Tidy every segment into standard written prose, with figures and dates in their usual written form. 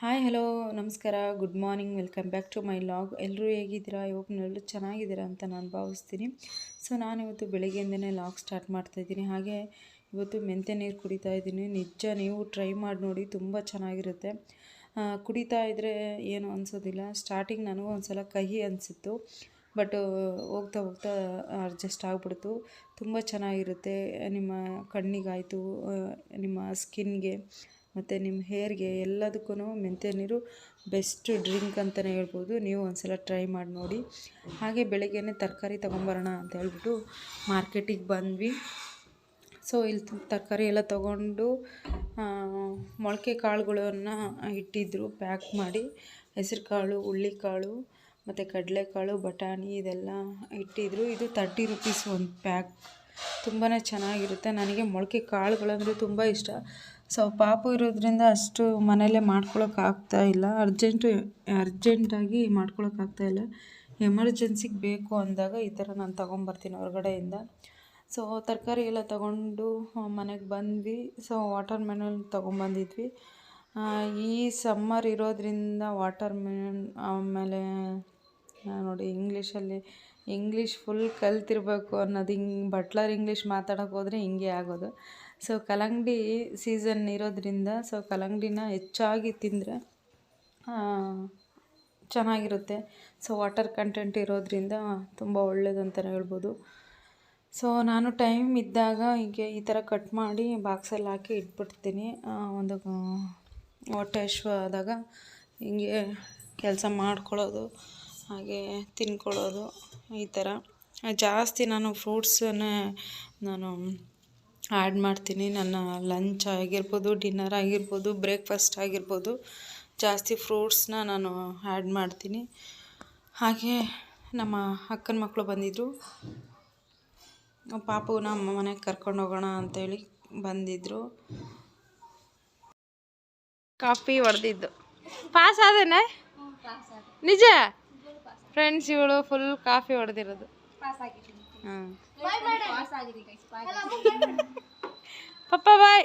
Hi hello ನಮಸ್ಕಾರ good morning welcome back to my vlog. ಎಲ್ಲರೂ ಹೇಗಿದ್ದೀರಾ? ಎಲ್ಲರೂ ಚೆನ್ನಾಗಿದ್ದೀರಾ ಅಂತ ನಾನು ಭಾವಿಸ್ತೀನಿ. ಸೊ ನಾನಿವತ್ತು ಬೆಳಿಗ್ಗೆಯಿಂದನೇ ಲಾಗ್ ಸ್ಟಾರ್ಟ್ ಮಾಡ್ತಾಯಿದ್ದೀನಿ. ಹಾಗೆ ಇವತ್ತು ಮೆಂತ್ಯ ನೀರು ಕುಡಿತಾ ಇದ್ದೀನಿ. ನಿಜ ನೀವು ಟ್ರೈ ಮಾಡಿ ನೋಡಿ, ತುಂಬ ಚೆನ್ನಾಗಿರುತ್ತೆ. ಕುಡಿತಾ ಇದ್ದರೆ ಏನು ಅನಿಸೋದಿಲ್ಲ. ಸ್ಟಾರ್ಟಿಂಗ್ ನನಗೂ ಒಂದು ಸಲ ಕಹಿ ಅನಿಸಿತ್ತು, ಬಟ್ ಹೋಗ್ತಾ ಹೋಗ್ತಾ ಅಡ್ಜಸ್ಟ್ ಆಗಿಬಿಡ್ತು. ತುಂಬ ಚೆನ್ನಾಗಿರುತ್ತೆ. ನಿಮ್ಮ ಕಣ್ಣಿಗಾಯಿತು, ನಿಮ್ಮ ಸ್ಕಿನ್ಗೆ ಮತ್ತು ನಿಮ್ಮ ಹೇರ್ಗೆ ಎಲ್ಲದಕ್ಕೂ ಮೆಂತ್ಯ ನೀರು ಬೆಸ್ಟ್ ಡ್ರಿಂಕ್ ಅಂತಲೇ ಹೇಳ್ಬೋದು. ನೀವು ಒಂದು ಸಲ ಟ್ರೈ ಮಾಡಿ ನೋಡಿ. ಹಾಗೆ ಬೆಳಗ್ಗೆನೇ ತರಕಾರಿ ತೊಗೊಂಬರೋಣ ಅಂತ ಹೇಳ್ಬಿಟ್ಟು ಮಾರ್ಕೆಟಿಗೆ ಬಂದ್ವಿ. ಸೊ ಇಲ್ಲಿ ತರಕಾರಿ ಎಲ್ಲ ತೊಗೊಂಡು ಮೊಳಕೆ ಕಾಳುಗಳನ್ನು ಇಟ್ಟಿದ್ದರು ಪ್ಯಾಕ್ ಮಾಡಿ. ಹೆಸರು ಕಾಳು, ಹುಳ್ಳಿಕಾಳು ಮತ್ತು ಕಡಲೆಕಾಳು, ಬಟಾಣಿ ಇದೆಲ್ಲ ಇಟ್ಟಿದ್ದರು. ಇದು 30 ರೂಪೀಸ್ ಒಂದು ಪ್ಯಾಕ್. ತುಂಬಾ ಚೆನ್ನಾಗಿರುತ್ತೆ. ನನಗೆ ಮೊಳಕೆ ಕಾಳುಗಳಂದರೆ ತುಂಬ ಇಷ್ಟ. ಸೊ ಪಾಪು ಇರೋದ್ರಿಂದ ಅಷ್ಟು ಮನೆಯಲ್ಲೇ ಮಾಡ್ಕೊಳಕ್ಕಾಗ್ತಾಯಿಲ್ಲ. ಅರ್ಜೆಂಟಾಗಿ ಮಾಡ್ಕೊಳಕ್ಕಾಗ್ತಾಯಿಲ್ಲ. ಎಮರ್ಜೆನ್ಸಿಗೆ ಬೇಕು ಅಂದಾಗ ಈ ಥರ ನಾನು ತೊಗೊಂಬರ್ತೀನಿ ಹೊರಗಡೆಯಿಂದ. ಸೊ ತರಕಾರಿ ಎಲ್ಲ ತೊಗೊಂಡು ಮನೆಗೆ ಬಂದ್ವಿ. ಸೊ ವಾಟರ್ ಮೆಲನ್ ತೊಗೊಂಬಂದಿದ್ವಿ. ಈ ಸಮ್ಮರ್ ಇರೋದ್ರಿಂದ ವಾಟರ್ ಮೆಲನ್, ಆಮೇಲೆ ನೋಡಿ ಇಂಗ್ಲೀಷ್ ಫುಲ್ ಕಲ್ತಿರ್ಬೇಕು ಅನ್ನೋದು. ಬಟ್ಲರ್ ಇಂಗ್ಲೀಷ್ ಮಾತಾಡೋಕೆ ಹೋದರೆ ಹಿಂಗೆ ಆಗೋದು. ಸೊ ಕಲ್ಲಂಗಡಿ ಸೀಸನ್ ಇರೋದ್ರಿಂದ ಸೊ ಕಲ್ಲಂಗಡಿನ ಹೆಚ್ಚಾಗಿ ತಿಂದರೆ ಚೆನ್ನಾಗಿರುತ್ತೆ. ಸೊ ವಾಟರ್ ಕಂಟೆಂಟ್ ಇರೋದ್ರಿಂದ ತುಂಬ ಒಳ್ಳೆಯದು ಅಂತಲೇ ಹೇಳ್ಬೋದು. ಸೊ ನಾನು ಟೈಮ್ ಇದ್ದಾಗ ಹೀಗೆ ಈ ಥರ ಕಟ್ ಮಾಡಿ ಬಾಕ್ಸಲ್ಲಿ ಹಾಕಿ ಇಟ್ಬಿಡ್ತೀನಿ. ಒಂದು ಹೊಟ್ಟೆ ಹಶ್ವಾದಾಗ ಹಿಂಗೆ ಕೆಲಸ ಮಾಡ್ಕೊಳ್ಳೋದು, ಹಾಗೆ ತಿನ್ಕೊಳ್ಳೋದು ಈ ಥರ. ಜಾಸ್ತಿ ನಾನು ಫ್ರೂಟ್ಸನ್ನೇ ಆ್ಯಡ್ ಮಾಡ್ತೀನಿ. ನನ್ನ ಲಂಚ್ ಆಗಿರ್ಬೋದು, ಡಿನ್ನರ್ ಆಗಿರ್ಬೋದು, ಬ್ರೇಕ್ಫಾಸ್ಟ್ ಆಗಿರ್ಬೋದು, ಜಾಸ್ತಿ ಫ್ರೂಟ್ಸ್ನ ನಾನು ಆ್ಯಡ್ ಮಾಡ್ತೀನಿ. ಹಾಗೆ ನಮ್ಮ ಅಕ್ಕನ ಮಕ್ಕಳು ಬಂದಿದ್ದರು. ಪಾಪು ನಮ್ಮ ಮನೆಗೆ ಕರ್ಕೊಂಡು ಹೋಗೋಣ ಅಂತೇಳಿ ಬಂದಿದ್ದರು. ಕಾಫಿ ಹೊಡೆದಿದ್ದು ಪಾಸ್ ಆದೇನೆ ನಿಜ ಫ್ರೆಂಡ್ಸ್. ಇವಳು ಫುಲ್ ಕಾಫಿ ಹೊಡೆದಿರೋದು. ಪಪ್ಪ ಬಾಯ್.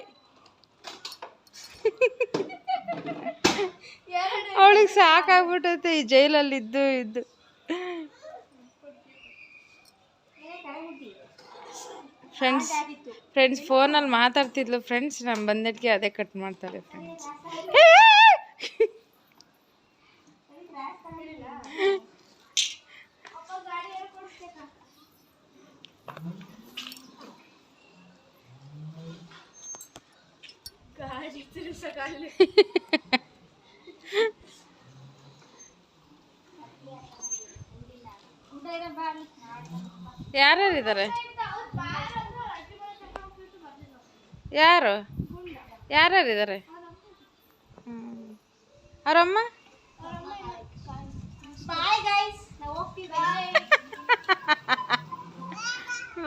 ಅವಳಿಗೆ ಸಾಕಾಗ್ಬಿಟ್ಟೈತೆ ಈ ಜೈಲಲ್ಲಿ ಇದ್ದು. ಫ್ರೆಂಡ್ಸ್ ಫೋನಲ್ಲಿ ಮಾತಾಡ್ತಿದ್ಲು. ಫ್ರೆಂಡ್ಸ್ ನಾನು ಬಂದಟ್ಗೆ ಅದೇ ಕಟ್ ಮಾಡ್ತಾರೆ ಫ್ರೆಂಡ್ಸ್. ಯಾರ್ಯಾರಿದ್ದಾರೆ? ಯಾರ್ಯಾರಿದ್ದಾರೆ? ಅವರಮ್ಮ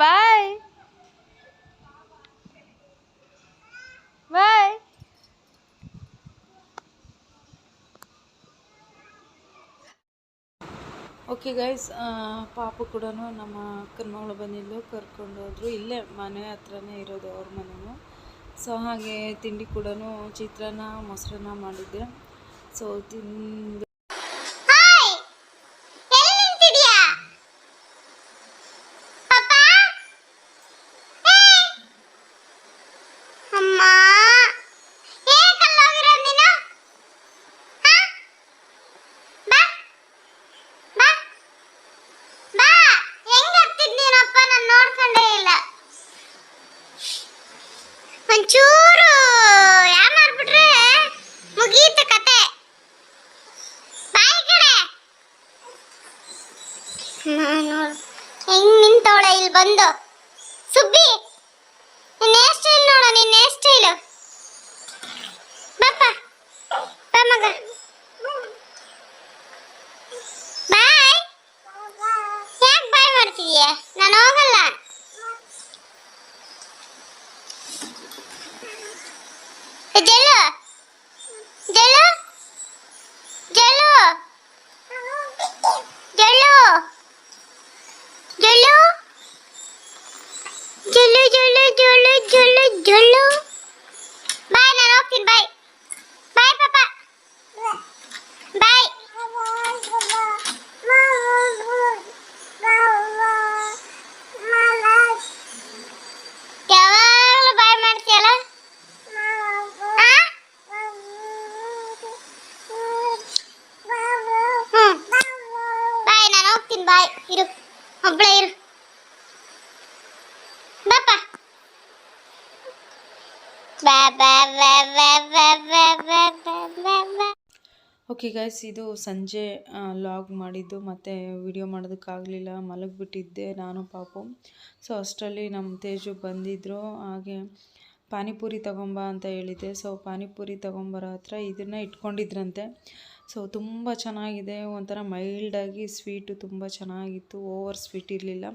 ಬಾಯ್ ಬಾಯ್. ಓಕೆ ಗೈಸ್, ಪಾಪು ಕೂಡ ನಮ್ಮ ಅಕ್ಕನ ಮಗಳು ಬಂದಿದ್ದು ಕರ್ಕೊಂಡು ಹೋದ್ರು. ಇಲ್ಲೇ ಮನೆ ಹತ್ರನೇ ಇರೋದು ಅವ್ರ ಮನೆಯೂ. ಸೊ ಹಾಗೆ ತಿಂಡಿ ಕೂಡ ಚಿತ್ರಾನ್ನ, ಮೊಸರನ್ನ ಮಾಡಿದ್ದೆ. ಸೊ ತಿಂದು ಒಂಚೂರು ಯಾಮಾರ್ಬಿಟ್ರೆ ಮುಗೀತ ಕತೆ. ಬಾಯಿ ಕಡೆ ನಾನು ಹೆಂಗ್ ನಿಂತವಳೆ ಇಲ್ಲಿ ಬಂದು. ಸುಬ್ಬಿ ನಿನ್ನ ಹೇರ್ ಸ್ಟೈಲ್ ನೋಡ, ನಿನ್ನ ಹೇರ್ ಸ್ಟೈಲ್. ಬಾಪ ಬಾ ಮಗ ಬಾಯ್. ಯಾಕೆ ಬಾಯ್ ಮಾಡ್ತಿದೀಯ? ನಾನು ಹೋಗಲ್ಲ. ಜಲ್ಲು ಬಾಯ್, ನಾನು ಹೋಗ್ತೀನಿ. ಬಾಯ್. ಬಾಯ್ ಇರು, ಒಬ್ಳೆ ಇರು. ಬಾಪ ಬಾ ಬಾ ಬಾ ಬಾ ಬಾ ಬಾ ಬಾ ಬಾ ಬಾ ಬಾ. ಓಕೆ ಗೈಸ್, ಇದು ಸಂಜೆ ಲಾಗ್ ಮಾಡಿದ್ದು, ಮತ್ತು ವಿಡಿಯೋ ಮಾಡೋದಕ್ಕಾಗಲಿಲ್ಲ, ಮಲಗಿಬಿಟ್ಟಿದ್ದೆ ನಾನು ಪಾಪು. ಸೊ ಅಷ್ಟರಲ್ಲಿ ನಮ್ಮ ತೇಜು ಬಂದಿದ್ದರು. ಹಾಗೆ ಪಾನಿಪುರಿ ತೊಗೊಂಬ ಅಂತ ಹೇಳಿದ್ದೆ. ಸೊ ಪಾನಿಪುರಿ ತೊಗೊಂಬರೋ ಹತ್ರ ಇದನ್ನು ಇಟ್ಕೊಂಡಿದ್ರಂತೆ. ಸೊ ತುಂಬ ಚೆನ್ನಾಗಿದೆ, ಒಂಥರ ಮೈಲ್ಡಾಗಿ ಸ್ವೀಟು ತುಂಬ ಚೆನ್ನಾಗಿತ್ತು, ಓವರ್ ಸ್ವೀಟ್ ಇರಲಿಲ್ಲ,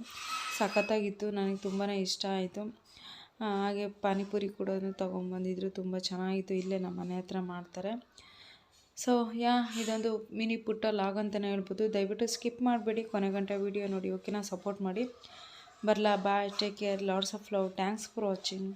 ಸಖತ್ತಾಗಿತ್ತು, ನನಗೆ ತುಂಬಾ ಇಷ್ಟ ಆಯಿತು. ಹಾಗೆ ಪಾನಿಪುರಿ ಕೂಡ ತೊಗೊಂಬಂದಿದ್ರು, ತುಂಬ ಚೆನ್ನಾಗಿತ್ತು, ಇಲ್ಲೇ ನಮ್ಮ ಮನೆ ಹತ್ರ ಮಾಡ್ತಾರೆ. ಸೊ ಇದೊಂದು ಮಿನಿ ಪುಟ್ಟ ಲಾಗ್ ಅಂತಲೇ ಹೇಳ್ಬೋದು. ದಯವಿಟ್ಟು ಸ್ಕಿಪ್ ಮಾಡಬೇಡಿ, ಕೊನೆ ಗಂಟೆ ವೀಡಿಯೋ ನೋಡಿ, ಓಕೆನಾ? ಸಪೋರ್ಟ್ ಮಾಡಿ. ಬರಲಾ, bye, take care, lots of love, thanks for watching.